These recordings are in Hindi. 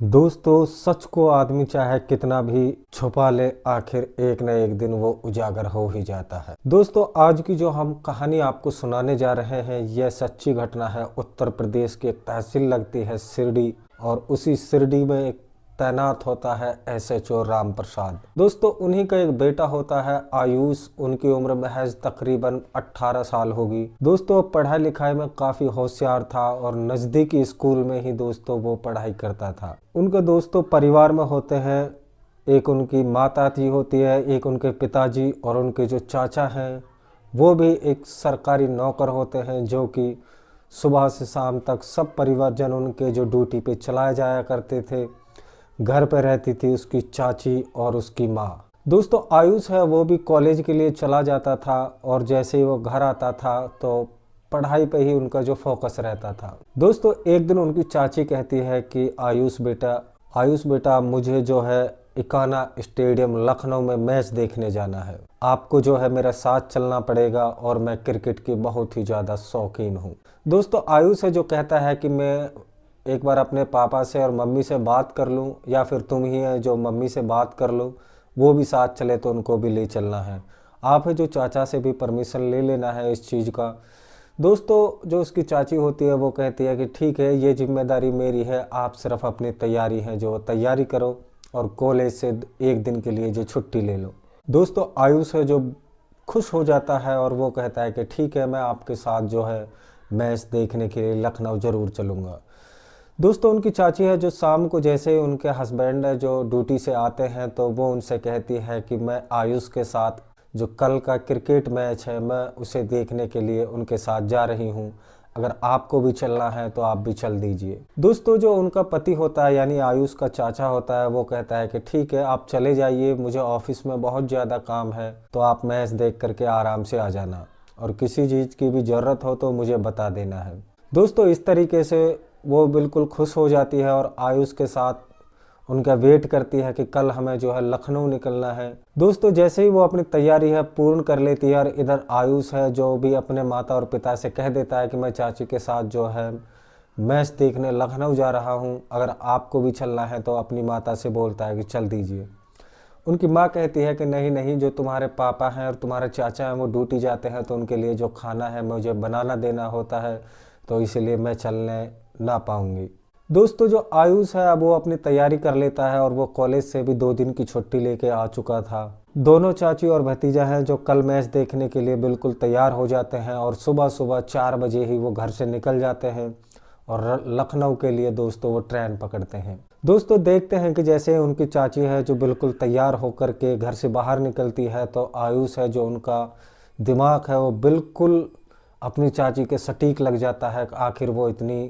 दोस्तों, सच को आदमी चाहे कितना भी छुपा ले, आखिर एक न एक दिन वो उजागर हो ही जाता है। दोस्तों, आज की जो हम कहानी आपको सुनाने जा रहे हैं, यह सच्ची घटना है। उत्तर प्रदेश की एक तहसील लगती है शिरडी, और उसी शिरडी में एक तैनात होता है एसएचओ राम प्रसाद। दोस्तों, उन्हीं का एक बेटा होता है आयुष। उनकी उम्र महज तकरीबन 18 साल होगी। दोस्तों, पढ़ाई लिखाई में काफी होशियार था और नजदीकी स्कूल में ही दोस्तों वो पढ़ाई करता था। उनके दोस्तों परिवार में होते हैं, एक उनकी माता जी होती है, एक उनके पिताजी, और उनके जो चाचा हैं वो भी एक सरकारी नौकर होते हैं, जो कि सुबह से शाम तक सब परिवारजन उनके जो ड्यूटी पे चलाए जाया करते थे। घर पे रहती थी उसकी चाची और उसकी माँ। दोस्तों, आयुष है वो भी कॉलेज के लिए चला जाता था, और जैसे ही वो घर आता था तो पढ़ाई पे ही उनका जो फोकस रहता था। दोस्तों, एक दिन उनकी चाची कहती है कि आयुष बेटा मुझे जो है इकाना स्टेडियम लखनऊ में मैच देखने जाना है। आपको जो है मेरा साथ चलना पड़ेगा, और मैं क्रिकेट की बहुत ही ज़्यादा शौकीन हूँ। दोस्तों, आयुष है जो कहता है कि मैं एक बार अपने पापा से और मम्मी से बात कर लूँ, या फिर तुम ही है जो मम्मी से बात कर लो, वो भी साथ चले तो उनको भी ले चलना है। आप है जो चाचा से भी परमिशन ले लेना है इस चीज़ का। दोस्तों, जो उसकी चाची होती है वो कहती है कि ठीक है, ये जिम्मेदारी मेरी है, आप सिर्फ अपनी तैयारी है जो तैयारी करो, और कॉलेज से एक दिन के लिए जो छुट्टी ले लो। दोस्तों, आयुष है जो खुश हो जाता है, और वो कहता है कि ठीक है, मैं आपके साथ जो है मैच देखने के लिए लखनऊ ज़रूर चलूँगा। दोस्तों, उनकी चाची है जो शाम को जैसे ही उनके हस्बैंड है जो ड्यूटी से आते हैं, तो वो उनसे कहती है कि मैं आयुष के साथ जो कल का क्रिकेट मैच है, मैं उसे देखने के लिए उनके साथ जा रही हूँ। अगर आपको भी चलना है तो आप भी चल दीजिए। दोस्तों, जो उनका पति होता है यानी आयुष का चाचा होता है, वो कहता है कि ठीक है, आप चले जाइए, मुझे ऑफिस में बहुत ज़्यादा काम है, तो आप मैच देख करके आराम से आ जाना, और किसी चीज़ की भी ज़रूरत हो तो मुझे बता देना है। दोस्तों, इस तरीके से वो बिल्कुल खुश हो जाती है, और आयुष के साथ उनका वेट करती है कि कल हमें जो है लखनऊ निकलना है। दोस्तों, जैसे ही वो अपनी तैयारी है पूर्ण कर लेती है, और इधर आयुष है जो भी अपने माता और पिता से कह देता है कि मैं चाची के साथ जो है मैच देखने लखनऊ जा रहा हूँ, अगर आपको भी चलना है तो अपनी माता से बोलता है कि चल दीजिए। उनकी माँ कहती है कि नहीं नहीं, जो तुम्हारे पापा हैं और तुम्हारे चाचा हैं वो ड्यूटी जाते हैं, तो उनके लिए जो खाना है मुझे बनाना देना होता है, तो इसीलिए मैं चलने ना पाऊंगी। दोस्तों, जो आयुष है अब वो अपनी तैयारी कर लेता है, और वो कॉलेज से भी 2 दिन की छुट्टी लेके आ चुका था। दोनों चाची और भतीजा हैं जो कल मैच देखने के लिए बिल्कुल तैयार हो जाते हैं, और सुबह सुबह 4 बजे ही वो घर से निकल जाते हैं, और लखनऊ के लिए दोस्तों वो ट्रेन पकड़ते हैं। दोस्तों, देखते हैं कि जैसे उनकी चाची है जो बिल्कुल तैयार होकर के घर से बाहर निकलती है, तो आयुष है जो उनका दिमाग है वो बिल्कुल अपनी चाची के सटीक लग जाता है। आखिर वो इतनी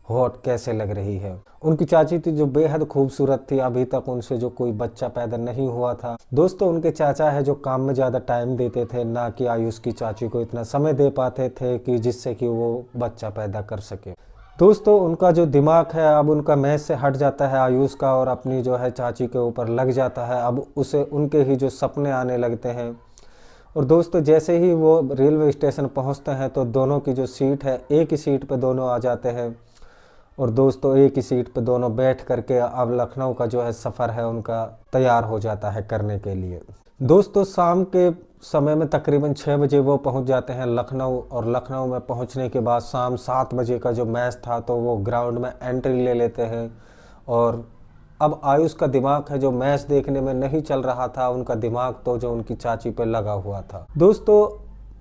हॉट कैसे लग रही है। उनकी चाची थी जो बेहद खूबसूरत थी, अभी तक उनसे जो कोई बच्चा पैदा नहीं हुआ था। दोस्तों, उनके चाचा है जो काम में ज़्यादा टाइम देते थे, ना कि आयुष की चाची को इतना समय दे पाते थे कि जिससे कि वो बच्चा पैदा कर सके। दोस्तों, उनका जो दिमाग है अब उनका मैच से हट जाता है आयुष का, और अपनी जो है चाची के ऊपर लग जाता है। अब उसे उनके ही जो सपने आने लगते हैं। और दोस्तों, जैसे ही वो रेलवे स्टेशन पहुंचते हैं तो दोनों की जो सीट है, एक ही सीट पे दोनों आ जाते हैं, और दोस्तों एक ही सीट पे दोनों बैठ करके अब लखनऊ का जो है सफ़र है उनका तैयार हो जाता है करने के लिए। दोस्तों, शाम के समय में तकरीबन 6 बजे वो पहुंच जाते हैं लखनऊ, और लखनऊ में पहुंचने के बाद शाम 7 बजे का जो मैच था तो वो ग्राउंड में एंट्री ले लेते हैं। और अब आयुष का दिमाग है जो मैच देखने में नहीं चल रहा था, उनका दिमाग तो जो उनकी चाची पे लगा हुआ था। दोस्तों,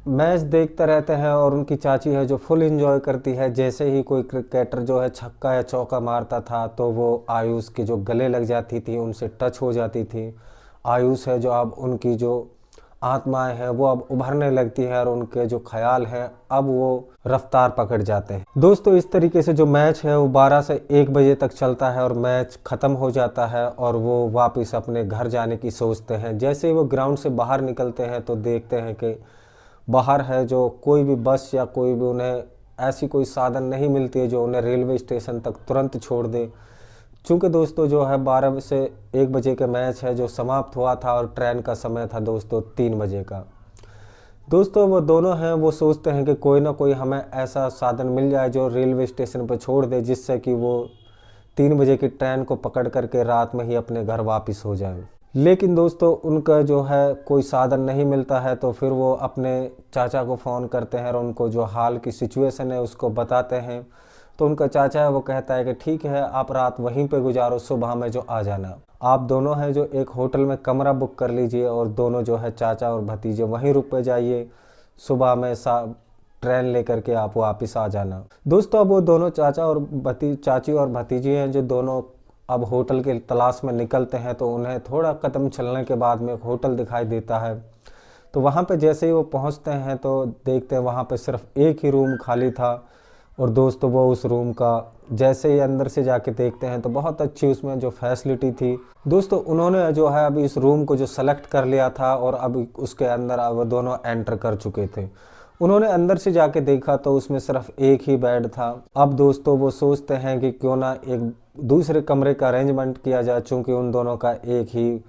मैच देखते रहते हैं, और उनकी चाची है जो फुल एंजॉय करती है। जैसे ही कोई क्रिकेटर जो है छक्का या चौका मारता था तो वो आयुष के जो गले लग जाती थी, उनसे टच हो जाती थी। आयुष है जो अब उनकी जो आत्माएं हैं वो अब उभरने लगती है, और उनके जो ख्याल हैं अब वो रफ्तार पकड़ जाते हैं। दोस्तों, इस तरीके से जो मैच है वो 12 से 1 बजे तक चलता है, और मैच ख़त्म हो जाता है, और वो वापस अपने घर जाने की सोचते हैं। जैसे ही वो ग्राउंड से बाहर निकलते हैं तो देखते हैं कि बाहर है जो कोई भी बस या कोई भी उन्हें ऐसी कोई साधन नहीं मिलती है जो उन्हें रेलवे स्टेशन तक तुरंत छोड़ दे। चूँकि दोस्तों जो है 12 से 1 बजे का मैच है जो समाप्त हुआ था, और ट्रेन का समय था दोस्तों 3 बजे का। दोस्तों, वो दोनों हैं वो सोचते हैं कि कोई ना कोई हमें ऐसा साधन मिल जाए जो रेलवे स्टेशन पर छोड़ दे, जिससे कि वो 3 बजे की ट्रेन को पकड़ करके रात में ही अपने घर वापस हो जाए। लेकिन दोस्तों उनका जो है कोई साधन नहीं मिलता है, तो फिर वो अपने चाचा को फ़ोन करते हैं और उनको जो हाल की सिचुएशन है उसको बताते हैं। तो उनका चाचा है वो कहता है कि ठीक है, आप रात वहीं पे गुजारो, सुबह में जो आ जाना। आप दोनों हैं जो एक होटल में कमरा बुक कर लीजिए और दोनों जो है चाचा और भतीजे वहीं रुक पे जाइए, सुबह में ट्रेन लेकर के आप वापस आ जाना। दोस्तों अब वो दोनों चाची और भतीजी हैं जो दोनों अब होटल के तलाश में निकलते हैं। तो उन्हें थोड़ा कदम चलने के बाद में एक होटल दिखाई देता है। तो वहाँ पे जैसे ही वो पहुँचते हैं तो देखते हैं वहाँ पे सिर्फ एक ही रूम खाली था। और दोस्तों वो उस रूम का जैसे ही अंदर से जाके देखते हैं तो बहुत अच्छी उसमें जो फैसिलिटी थी। दोस्तों उन्होंने जो है अभी इस रूम को जो सेलेक्ट कर लिया था और अब उसके अंदर वो दोनों एंटर कर चुके थे। उन्होंने अंदर से जाके देखा तो उसमें सिर्फ एक ही बेड था। अब दोस्तों वो सोचते हैं कि क्यों ना एक दूसरे कमरे का अरेंजमेंट किया जाए, चूँकि उन दोनों का एक ही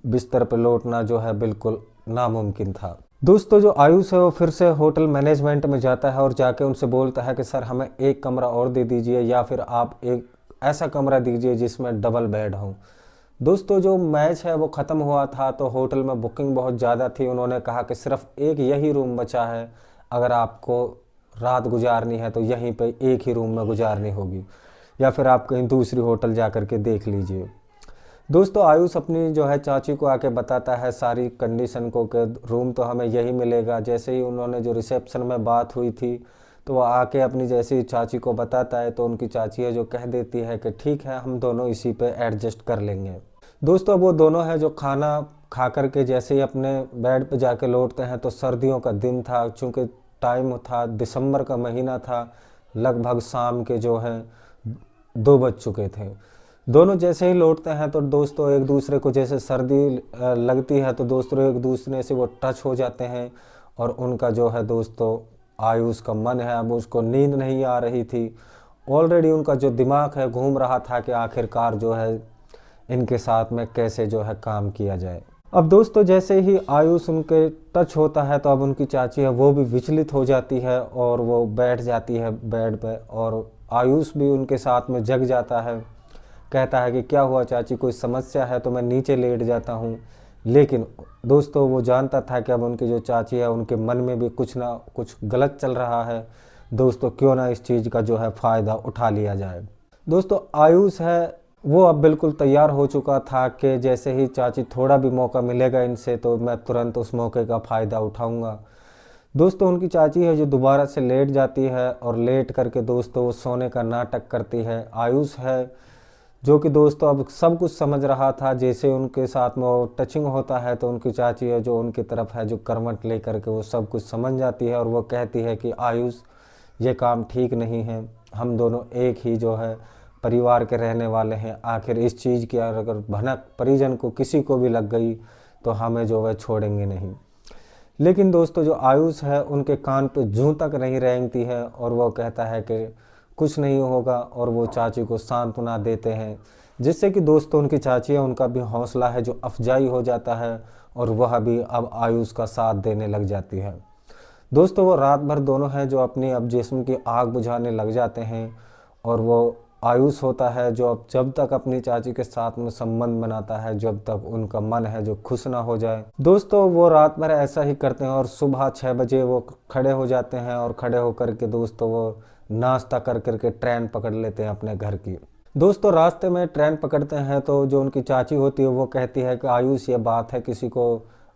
बिस्तर पर लौटना जो है बिल्कुल नामुमकिन था। दोस्तों जो आयुष है वो फिर से होटल मैनेजमेंट में जाता है और जाके उनसे बोलता है कि सर हमें एक कमरा और दे दीजिए, या फिर आप एक ऐसा कमरा दीजिए जिसमें डबल बेड हो। दोस्तों जो मैच है वो ख़त्म हुआ था तो होटल में बुकिंग बहुत ज़्यादा थी। उन्होंने कहा कि सिर्फ एक यही रूम बचा है, अगर आपको रात गुजारनी है तो यहीं पे एक ही रूम में गुजारनी होगी, या फिर आप कहीं दूसरी होटल जा कर के देख लीजिए। दोस्तों आयुष अपनी जो है चाची को आके बताता है सारी कंडीशन को कि रूम तो हमें यही मिलेगा। जैसे ही उन्होंने जो रिसेप्शन में बात हुई थी तो वह आके अपनी जैसी चाची को बताता है तो उनकी चाची है जो कह देती है कि ठीक है, हम दोनों इसी पे एडजस्ट कर लेंगे। दोस्तों वो दोनों हैं जो खाना खा कर के जैसे ही अपने बेड पे जाके लौटते हैं तो सर्दियों का दिन था, चूँकि टाइम था दिसंबर का महीना था, लगभग शाम के जो है 2 बज चुके थे। दोनों जैसे ही लौटते हैं तो दोस्तों एक दूसरे को जैसे सर्दी लगती है तो दोस्तों एक दूसरे से वो टच हो जाते हैं। और उनका जो है दोस्तों आयुष का मन है, अब उसको नींद नहीं आ रही थी। ऑलरेडी उनका जो दिमाग है घूम रहा था कि आखिरकार जो है इनके साथ में कैसे जो है काम किया जाए। अब दोस्तों जैसे ही आयुष उनके टच होता है तो अब उनकी चाची है वो भी विचलित हो जाती है और वो बैठ जाती है बेड पे, और आयुष भी उनके साथ में जग जाता है। कहता है कि क्या हुआ चाची, कोई समस्या है तो मैं नीचे लेट जाता हूँ। लेकिन दोस्तों वो जानता था कि अब उनकी जो चाची है उनके मन में भी कुछ ना कुछ गलत चल रहा है। दोस्तों क्यों ना इस चीज़ का जो है फ़ायदा उठा लिया जाए। दोस्तों आयुष है वो अब बिल्कुल तैयार हो चुका था कि जैसे ही चाची थोड़ा भी मौका मिलेगा इनसे तो मैं तुरंत उस मौके का फ़ायदा उठाऊंगा। दोस्तों उनकी चाची है जो दोबारा से लेट जाती है और लेट करके दोस्तों वो सोने का नाटक करती है। आयुष है जो कि दोस्तों अब सब कुछ समझ रहा था। जैसे उनके साथ में वो टचिंग होता है तो उनकी चाची है जो उनकी तरफ है जो करवट ले करके वो सब कुछ समझ जाती है और वो कहती है कि आयुष ये काम ठीक नहीं है, हम दोनों एक ही जो है परिवार के रहने वाले हैं। आखिर इस चीज़ की अगर भनक परिजन को किसी को भी लग गई तो हमें जो है छोड़ेंगे नहीं। लेकिन दोस्तों जो आयुष है उनके कान पे जूं तक नहीं रेंगती है और वो कहता है कि कुछ नहीं होगा, और वो चाची को सांत्वना देते हैं, जिससे कि दोस्तों उनकी चाची है उनका भी हौसला है जो अफजाई हो जाता है और वह भी अब आयुष का साथ देने लग जाती है। दोस्तों वो रात भर दोनों हैं जो अपनी अब जिस्म की आग बुझाने लग जाते हैं, और वो आयुष होता है जो अब जब तक अपनी चाची के साथ में संबंध बनाता है जब तक उनका मन है जो खुश ना हो जाए। दोस्तों वो रात भर ऐसा ही करते हैं और सुबह 6 बजे वो खड़े हो जाते हैं और खड़े होकर के दोस्तों वो नाश्ता कर करके ट्रेन पकड़ लेते हैं अपने घर की। दोस्तों रास्ते में ट्रेन पकड़ते हैं तो जो उनकी चाची होती है वो कहती है कि आयुष ये बात है किसी को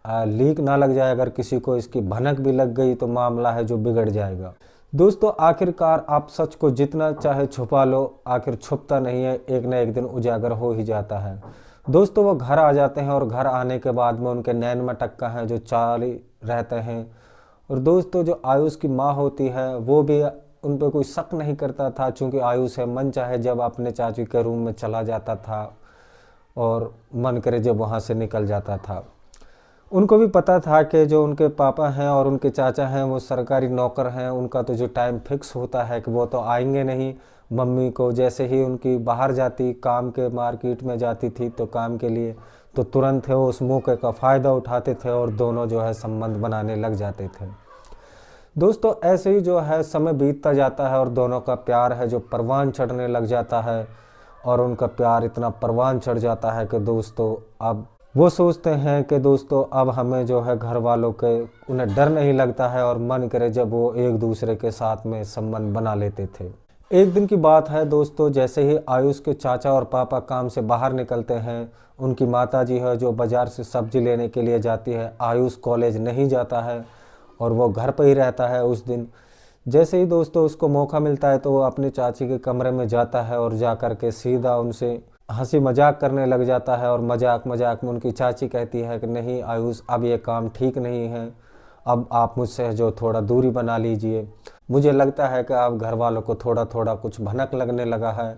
लीक ना लग जाए, अगर किसी को इसकी भनक भी लग गई तो मामला है जो बिगड़ जाएगा। दोस्तों आखिरकार आप सच को जितना चाहे छुपा लो, आखिर छुपता नहीं है, एक ना एक दिन उजागर हो ही जाता है। दोस्तों वो घर आ जाते हैं और घर आने के बाद में उनके नैन में टक्का है जो चाली रहते हैं। और दोस्तों जो आयुष की माँ होती है वो भी उन पर कोई शक नहीं करता था, चूँकि आयुष है मन चाहे जब अपने चाची के रूम में चला जाता था और मन करे जब वहाँ से निकल जाता था। उनको भी पता था कि जो उनके पापा हैं और उनके चाचा हैं वो सरकारी नौकर हैं, उनका तो जो टाइम फिक्स होता है कि वो तो आएंगे नहीं। मम्मी को जैसे ही उनकी बाहर जाती काम के मार्केट में जाती थी तो काम के लिए, तो तुरंत है वो उस मौके का फ़ायदा उठाते थे और दोनों जो है संबंध बनाने लग जाते थे। दोस्तों ऐसे ही जो है समय बीतता जाता है और दोनों का प्यार है जो परवान चढ़ने लग जाता है। और उनका प्यार इतना परवान चढ़ जाता है कि दोस्तों अब वो सोचते हैं कि दोस्तों अब हमें जो है घर वालों के उन्हें डर नहीं लगता है और मन करे जब वो एक दूसरे के साथ में संबंध बना लेते थे। एक दिन की बात है दोस्तों, जैसे ही आयुष के चाचा और पापा काम से बाहर निकलते हैं, उनकी माता जी है जो बाज़ार से सब्जी लेने के लिए जाती है। आयुष कॉलेज नहीं जाता है और वो घर पर ही रहता है उस दिन। जैसे ही दोस्तों उसको मौका मिलता है तो वो अपनी चाची के कमरे में जाता है और जा कर के सीधा उनसे हंसी मजाक करने लग जाता है। और मजाक मजाक में उनकी चाची कहती है कि नहीं आयुष, अब ये काम ठीक नहीं है, अब आप मुझसे जो थोड़ा दूरी बना लीजिए। मुझे लगता है कि अब घर वालों को थोड़ा थोड़ा कुछ भनक लगने लगा है।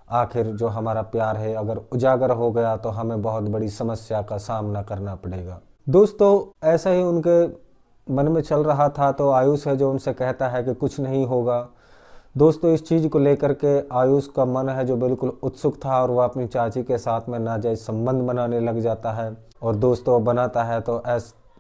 आखिर जो हमारा प्यार है अगर उजागर हो गया तो हमें बहुत बड़ी समस्या का सामना करना पड़ेगा। दोस्तों ऐसा ही उनके मन में चल रहा था तो आयुष है जो उनसे कहता है कि कुछ नहीं होगा। दोस्तों इस चीज़ को लेकर के आयुष का मन है जो बिल्कुल उत्सुक था और वह अपनी चाची के साथ में नाजायज़ संबंध बनाने लग जाता है। और दोस्तों बनाता है तो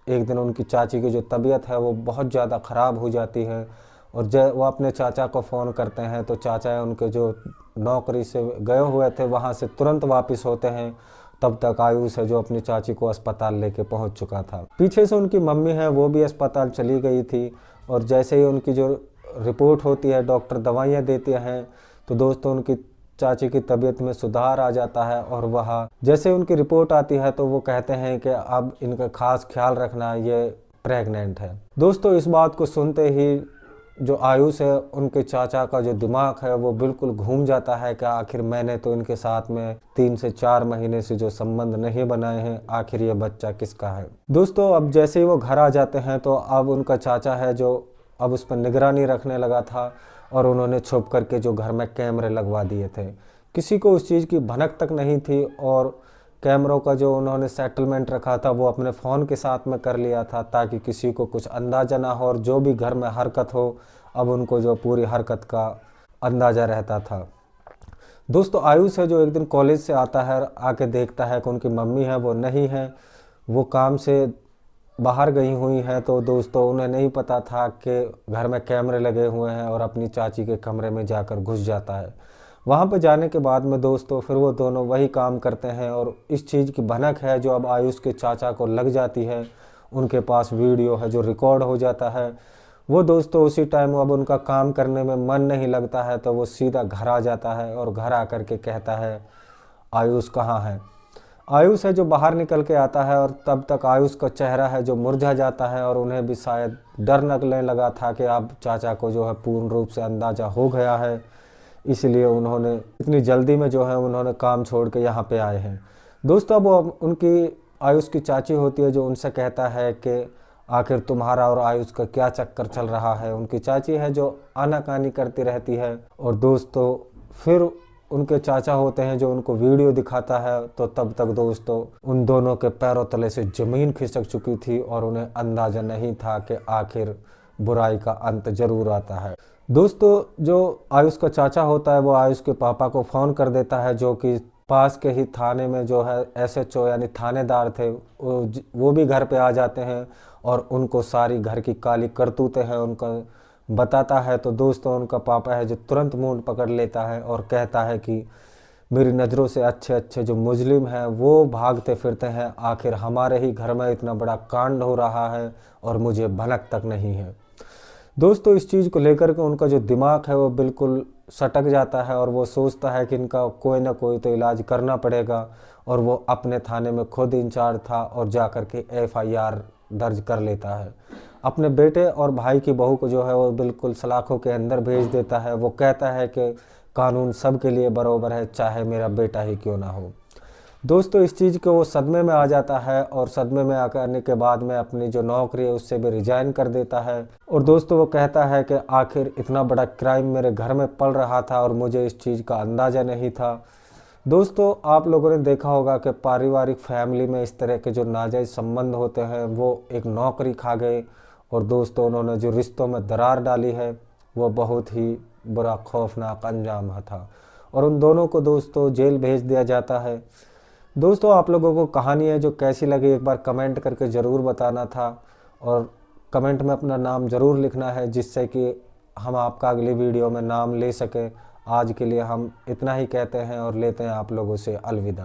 एक दिन उनकी चाची की जो तबीयत है वो बहुत ज़्यादा ख़राब हो जाती है और जब वो अपने चाचा को फ़ोन करते हैं तो चाचा उनके जो नौकरी से गए हुए थे वहाँ से तुरंत वापस होते हैं। तब तक आयुष है जो अपनी चाची को अस्पताल लेके पहुंच चुका था। पीछे से उनकी मम्मी है वो भी अस्पताल चली गई थी और जैसे ही उनकी जो रिपोर्ट होती है, डॉक्टर दवाइयाँ देते हैं तो दोस्तों उनकी चाची की तबीयत में सुधार आ जाता है। और वह जैसे उनकी रिपोर्ट आती है तो वो कहते हैं कि अब इनका खास ख्याल रखना, ये प्रेग्नेंट है। दोस्तों इस बात को सुनते ही जो आयुष है उनके चाचा का जो दिमाग है वो बिल्कुल घूम जाता है कि आखिर मैंने तो इनके साथ में 3 से 4 महीने से जो संबंध नहीं बनाए हैं, आखिर ये बच्चा किसका है। दोस्तों अब जैसे ही वो घर आ जाते हैं तो अब उनका चाचा है जो अब उस पर निगरानी रखने लगा था और उन्होंने छुप करके जो घर में कैमरे लगवा दिए थे। किसी को उस चीज़ की भनक तक नहीं थी और कैमरों का जो उन्होंने सेटलमेंट रखा था वो अपने फ़ोन के साथ में कर लिया था ताकि किसी को कुछ अंदाज़ा ना हो और जो भी घर में हरकत हो अब उनको जो पूरी हरकत का अंदाज़ा रहता था। दोस्तों आयुष है जो एक दिन कॉलेज से आता है, आके देखता है कि उनकी मम्मी है वो नहीं है, वो काम से बाहर गई हुई हैं। तो दोस्तों उन्हें नहीं पता था कि घर में कैमरे लगे हुए हैं और अपनी चाची के कमरे में जाकर घुस जाता है। वहाँ पर जाने के बाद में दोस्तों फिर वो दोनों वही काम करते हैं और इस चीज़ की भनक है जो अब आयुष के चाचा को लग जाती है। उनके पास वीडियो है जो रिकॉर्ड हो जाता है। वो दोस्तों उसी टाइम अब उनका काम करने में मन नहीं लगता है तो वो सीधा घर आ जाता है और घर आकर के कहता है आयुष कहाँ है। आयुष है जो बाहर निकल के आता है और तब तक आयुष का चेहरा है जो मुरझा जाता है और उन्हें भी शायद डर लगने लगा था कि अब चाचा को जो है पूर्ण रूप से अंदाज़ा हो गया है, इसलिए उन्होंने इतनी जल्दी में जो है उन्होंने काम छोड़ के यहाँ पे आए हैं। दोस्तों अब वो उनकी आयुष की चाची होती है जो उनसे कहता है कि आखिर तुम्हारा और आयुष का क्या चक्कर चल रहा है। उनकी चाची है जो आनाकानी करती रहती है और दोस्तों फिर उनके चाचा होते हैं जो उनको वीडियो दिखाता है। तो तब तक दोस्तों उन दोनों के पैरों तले से ज़मीन खिसक चुकी थी और उन्हें अंदाज़ा नहीं था कि आखिर बुराई का अंत जरूर आता है। दोस्तों जो आयुष का चाचा होता है वो आयुष के पापा को फ़ोन कर देता है जो कि पास के ही थाने में जो है SHO यानी थानेदार थे, वो भी घर पे आ जाते हैं और उनको सारी घर की काली करतूतें हैं उनका बताता है। तो दोस्तों उनका पापा है जो तुरंत मुंह पकड़ लेता है और कहता है कि मेरी नज़रों से अच्छे अच्छे जो मुजरिम हैं वो भागते फिरते हैं, आखिर हमारे ही घर में इतना बड़ा कांड हो रहा है और मुझे भनक तक नहीं है। दोस्तों इस चीज़ को लेकर के उनका जो दिमाग है वो बिल्कुल सटक जाता है और वो सोचता है कि इनका कोई ना कोई तो इलाज करना पड़ेगा। और वो अपने थाने में खुद इंचार्ज था और जा कर के FIR दर्ज कर लेता है। अपने बेटे और भाई की बहू को जो है वो बिल्कुल सलाखों के अंदर भेज देता है। वो कहता है कि कानून सबके लिए बराबर है, चाहे मेरा बेटा ही क्यों ना हो। दोस्तों इस चीज़ को वो सदमे में आ जाता है और सदमे में आने के बाद में अपनी जो नौकरी है उससे भी रिजाइन कर देता है। और दोस्तों वो कहता है कि आखिर इतना बड़ा क्राइम मेरे घर में पल रहा था और मुझे इस चीज़ का अंदाज़ा नहीं था। दोस्तों आप लोगों ने देखा होगा कि पारिवारिक फैमिली में इस तरह के जो नाजायज़ संबंध होते हैं वो एक नौकरी खा गए और दोस्तों उन्होंने जो रिश्तों में दरार डाली है वो बहुत ही बुरा खौफनाक अंजाम था और उन दोनों को दोस्तों जेल भेज दिया जाता है। दोस्तों आप लोगों को कहानी है जो कैसी लगी एक बार कमेंट करके ज़रूर बताना था और कमेंट में अपना नाम ज़रूर लिखना है जिससे कि हम आपका अगली वीडियो में नाम ले सकें। आज के लिए हम इतना ही कहते हैं और लेते हैं आप लोगों से अलविदा।